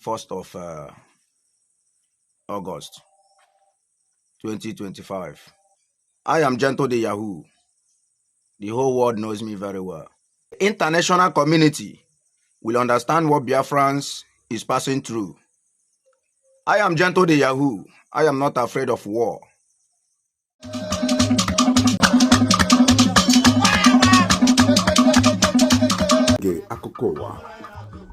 1st of August 2025. I am Gentle the Yahoo. The whole world knows me very well. The international community will understand what Biafrans is passing through. I am Gentle the Yahoo. I am not afraid of war.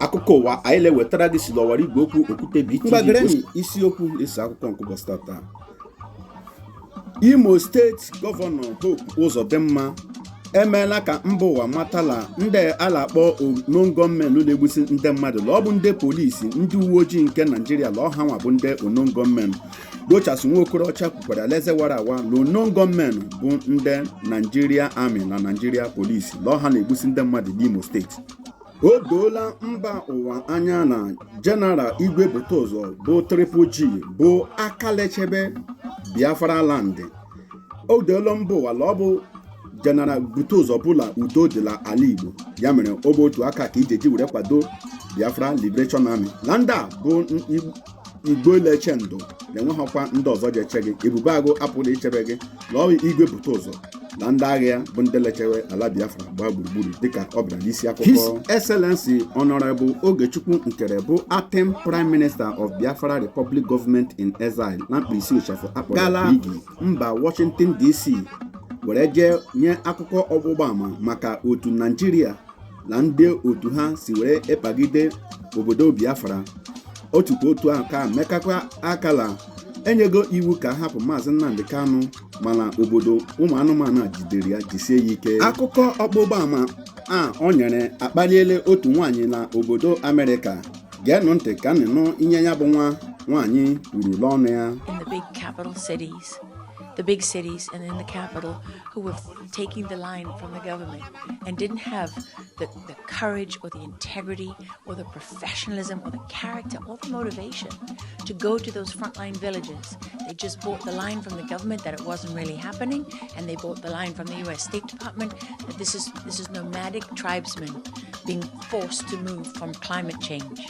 Akụkọ ụwa anyị lewetara gị si n'ọwara igwe okwu Okwute BTV. Mgbagereni isiokwu esi akụkọ nke ụbọchị taa. Imo steeti gọvanọ Hope Uzodimma emeela ka mba ụwa matala ndị ala akpọ onongọmmenụ na-egbusi ndị mmadụ la ọ bụ ndị polisi ndị uwe ojii nke Naịjirịa la ọha nwa bụ ndị onongọmmenụ. Rochas Nwaokorocha kwukwara alaeze wara awa na onongọmmenụ bụ ndị Nigeria Army na Nigeria Police la ọha na-egbusi ndị mmadụ n'Imo steeti. O doola mba ụwa anya na General Igwe Butozo bụ Triple G bụ akalechebe Biafra land. O doola mba ụwa la ọ bụ General Butozo bụla udo dịla ala Igbo, ya mere ọ bụ otu aka ka ijeji were kwado Biafra Liberation Army. Na ndị a bụ Igbo leche ndụ na-enweghọkwa ndị ọzọ ga-eche gị. Ebube agụ apụghị ichebe gị la ọ Igwe Butozo na ndị agha ya bụ ndị lechewe ala Biafra gbaa gburugburu dịka ọ bịara n'isi akụkọ. His Excellency Honorable Ogechukwu Nkere bụ acting Prime Minister of Biafra Republic Government in Exile na mkpirisi ụchafụ akpọrọ Bigi mba Washington DC were jee nye akụkọ ọgbụgba ama maka otu Nigeria na ndị otu ha si were ịkpagide obodo Biafra. Otukwa otu aka mekakwa akala enyego iwu ka hapụ Maazị Nnamdi Kanu mana obodo ụmụ anụmanụ jidere ya jisie ya ike. Akụkọ ọgbụgba ama o nyere akpaliele otu nwaanyị na obodo Amerịka. Geenụ ntị ka nụnụ ihe ya bụ nwaanyị kwuru n'ọnụ ya. In the big capital cities, the big cities and in the capital, who were taking the line from the government and didn't have the courage or the integrity or the professionalism or the character or the motivation to go to those frontline villages. They just bought the line from the government that it wasn't really happening, and they bought the line from the U.S. State Department that this is nomadic tribesmen being forced to move from climate change.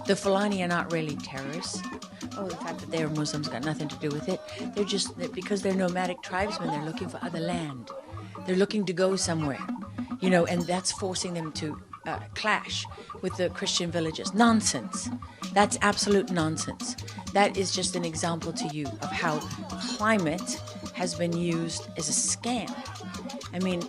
The Fulani are not really terrorists. Oh, the fact that they're Muslims got nothing to do with it. Because they're nomadic tribesmen, they're looking for other land. They're looking to go somewhere, and that's forcing them to clash with the Christian villages. Nonsense. That's absolute nonsense. That is just an example to you of how climate has been used as a scam. I mean,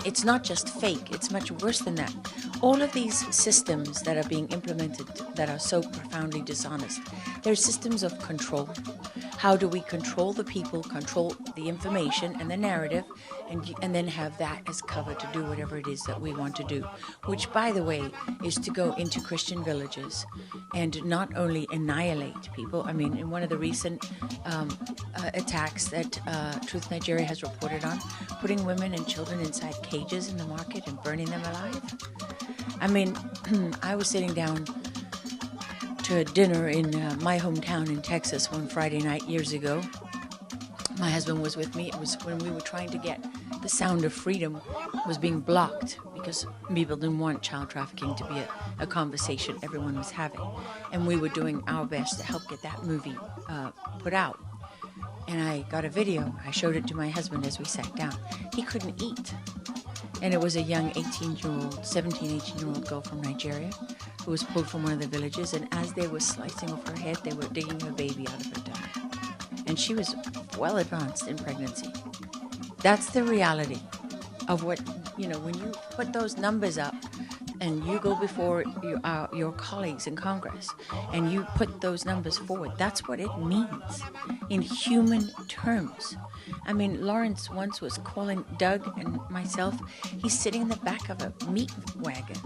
it's not just fake, it's much worse than that. All of these systems that are being implemented that are so profoundly dishonest, they're systems of control. How do we control the people, control the information and the narrative, and then have that as cover to do whatever it is that we want to do, which, by the way, is to go into Christian villages and not only annihilate people. I mean, in one of the recent attacks that Truth Nigeria has reported on, putting women and children inside cages in the market and burning them alive. I mean, I was sitting down to a dinner in my hometown in Texas one Friday night years ago. My husband was with me. It was when we were trying to get the sound of freedom was being blocked because people didn't want child trafficking to be a conversation everyone was having. And we were doing our best to help get that movie put out. And I got a video. I showed it to my husband as we sat down. He couldn't eat. And it was a young 18-year-old girl from Nigeria who was pulled from one of the villages. And as they were slicing off her head, they were digging her baby out of her tummy. And she was well advanced in pregnancy. That's the reality of what, when you put those numbers up and you go before your colleagues in Congress and you put those numbers forward, that's what it means in human terms. I mean, Lawrence once was calling Doug and myself, he's sitting in the back of a meat wagon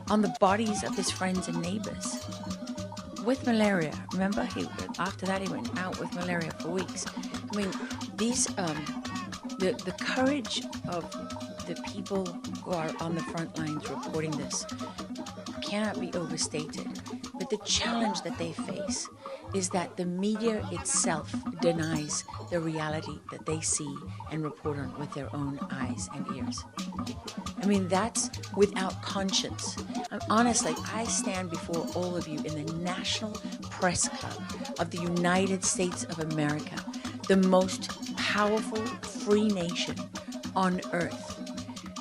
on the bodies of his friends and neighbors with malaria. Remember, after that he went out with malaria for weeks. I mean, these the courage of the people who are on the front lines reporting this cannot be overstated. But the challenge that they face is that the media itself denies the reality that they see and report on with their own eyes and ears. I mean, that's without conscience. Honestly, I stand before all of you in the National Press Club of the United States of America, the most powerful free nation on earth,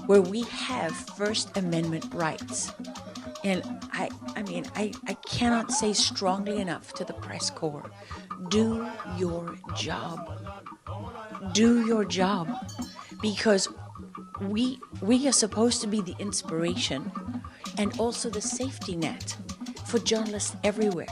where we have First Amendment rights. And I cannot say strongly enough to the press corps, do your job. Do your job. Because we are supposed to be the inspiration and also the safety net for journalists everywhere.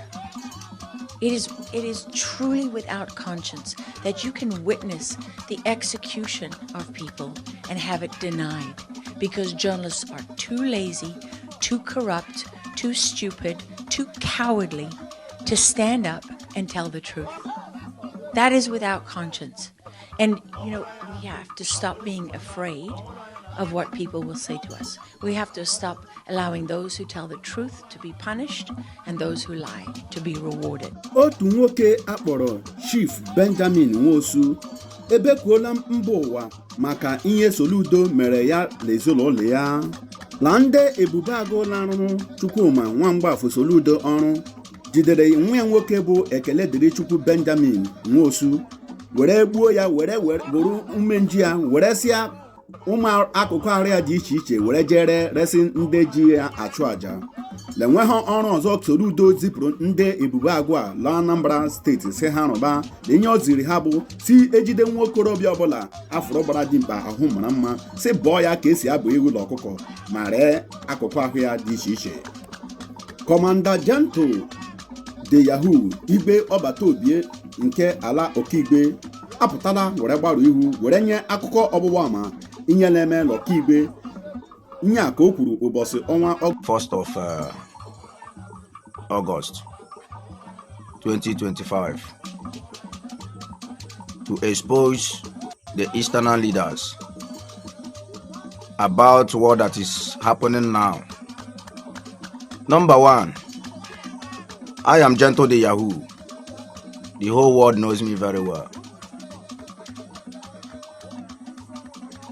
It is truly without conscience that you can witness the execution of people and have it denied because journalists are too lazy, too corrupt, too stupid, too cowardly to stand up and tell the truth. That is without conscience. And, we have to stop being afraid of what people will say to us. We have to stop allowing those who tell the truth to be punished and those who lie to be rewarded. Otu nwoke akpọrọ Chief Benjamin Nwosu ebekwuola mba ụwa maka ihe Soludo mere ya n'ezinụlọ ya. Na ndị ebube agụ larụrụ Chukwuma Nwamgbafọ Soludo ọrụ jidere nwa nwoke bụ Ekeledịrị Chukwu Benjamin Nwosu were gbuo ya were buru umenji ya were sịa ụmụ akụkụ arụ ya dị iche iche were jere resi ndị ji ya achụ aja. Lenweghị ọrụ ọzọ Soludo zipụrụ ndị ebube agụ a la Anambra steeti si ha rụba na ihe ọ ziri ha bụ si ejide nwa okorobịa ọbụla afụrụ gbara dimkpa ahụ mara mma si bọọ ya ka esi abụ ewu ọkụkọ ma ree akụkụ ahụ ya dị iche iche. Kọmanda Gentle de Yahoo igbe ọbata obie nke ala Ọkaigwe apụtala were gbarụ ihu were nye akụkọ ọgbụgba ama ihe na-eme l'Ọkaigwe nye ka o kwuru ụbọchị ọnwa 1st of August 2025 to expose the Eastern leaders about what that is happening now. Number one, I am Gentle de Yahoo. The whole world knows me very well.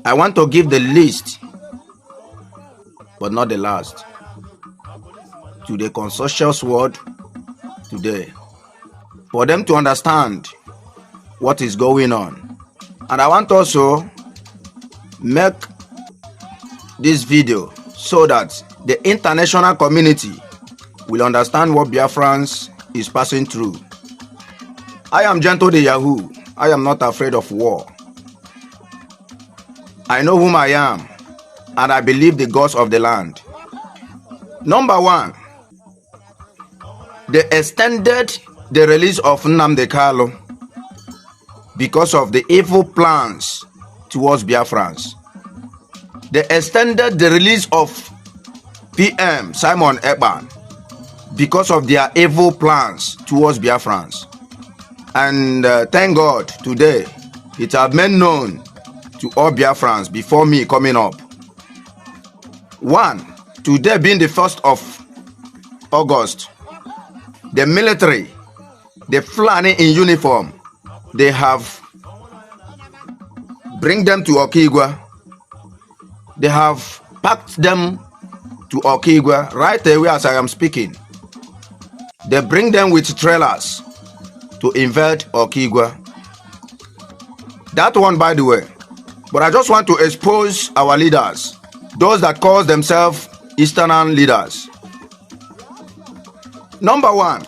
I want to give the list, but not the last, to the conscious world today, for them to understand what is going on. And I want also make this video so that the international community will understand what Biafrans is passing through. I am Gentle de Yahoo. I am not afraid of war. I know whom I am, and I believe the gods of the land. Number one, they extended the release of Nnamdi Kanu because of the evil plans towards Biafrans. They extended the release of PM Simon Ekpan because of their evil plans towards Biafrans. And thank God, today, it has been known to all Biafrans before me coming up. One, today being the 1st of August, the military, the Fulani in uniform, they have bring them to Okigwa. They have packed them to Okigwa right away as I am speaking. They bring them with trailers to invade Okigwa. That one, by the way. But I just want to expose our leaders, those that call themselves Eastern leaders. Number one,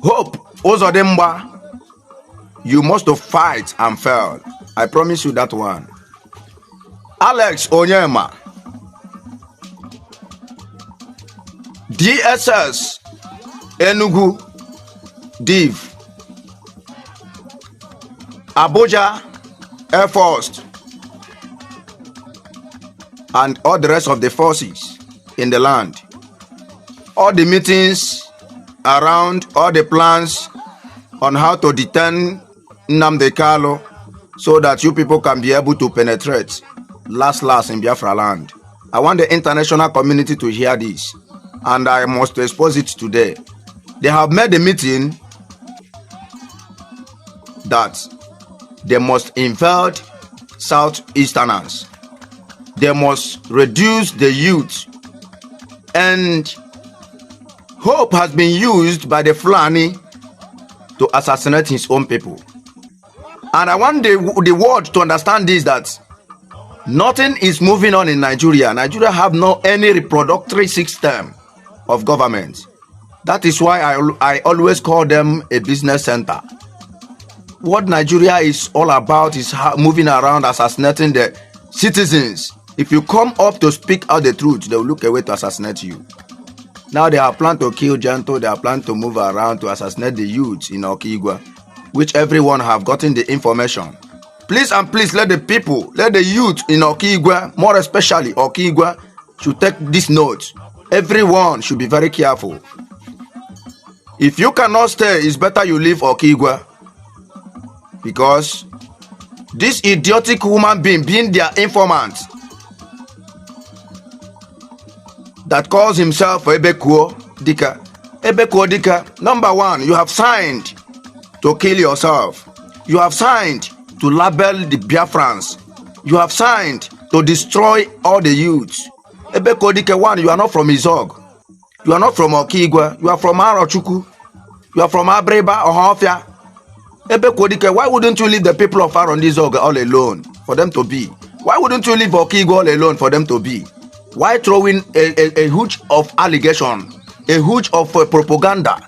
Hope Uzodimma, you must fight and fail. I promise you that one. Alex Onyema, DSS, Enugu, Div, Abuja, Air Force, and all the rest of the forces in the land. All the meetings around, all the plans on how to detain Nnamdi Kanu so that you people can be able to penetrate last in Biafra land. I want the international community to hear this, and I must expose it today. They have made a meeting that they must invade Southeasterners. They must reduce the youth. And hope has been used by the Fulani to assassinate his own people. And I want the world to understand this, that nothing is moving on in Nigeria. Nigeria have no any reproductory system of government. That is why I always call them a business center. What Nigeria is all about is moving around, assassinating the citizens. If you come up to speak out the truth, they will look away to assassinate you. Now they have planned to kill Gento. They are planning to move around to assassinate the youth in Okigwa, which everyone have gotten the information. Please and please let the people, let the youth in Okigwa, more especially Okigwa, should take this note. Everyone should be very careful. If you cannot stay, it's better you leave Okigwa, because this idiotic human being their informant that calls himself Ebekuo Dika. Ebekuo Dika, number one, you have signed to kill yourself. You have signed to label the Biafrans. You have signed to destroy all the youths. Ebekuo Dika, one, you are not from Izog. You are not from Okigwa. You are from Arochukwu. You are from Abreba or Hofia. Ebekuo Dika, why wouldn't you leave the people of Arondizog all alone for them to be? Why wouldn't you leave Okigwa all alone for them to be? Why throwing a huge of allegation, a huge of propaganda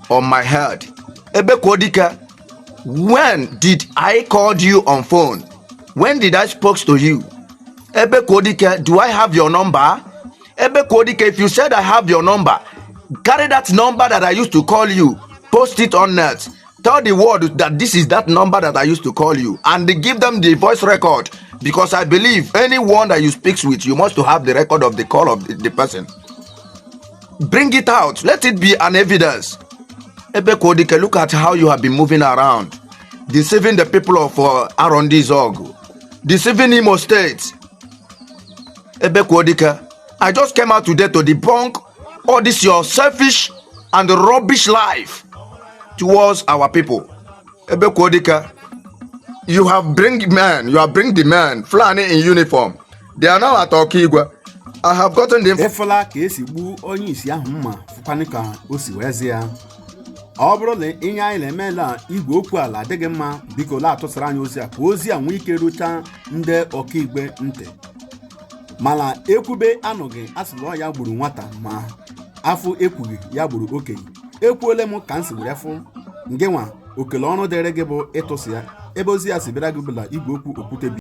on my head? Ebekuo Dika, when did I call you on phone? When did I speak to you? Ebekuo Dika, do I have your number? Ebekuo Dika, if you said I have your number, carry that number that I used to call you, post it on net. Tell the world that this is that number that I used to call you, and give them the voice record, because I believe anyone that you speak with, you must to have the record of the call of the person. Bring it out. Let it be an evidence. Ebekuo Dika, look at how you have been moving around, deceiving the people of Arondizog, deceiving Imo State. Ebekuo Dika, I just came out today to debunk all this your selfish and rubbish life towards our people. Ebekuo Dika, you have bring the man, Fulani in uniform. They are now at Okigwa. I have gotten them. Efola ka esi gbu onye isi ahụ mma fụkwanụ ka o si wee zie ya. Ọ bụrụ na ihe anyị na-emela igwe okwu ala adịghị mma, biko la atụsara anyị ozi a ka ozi a nwee ike rucha ndị ọkaigwe ntị. Mana ekwube anụghị asịlọ ya gburu nwata, ma afọ ekwughị ya gburu okenye. Ekwuole m ka nsi were fụ ngenwa okele ọrụ dịrị gị bụ ịtụsị ya ebe ozi ya si bịara gị bụla igwe okwu okwute bi.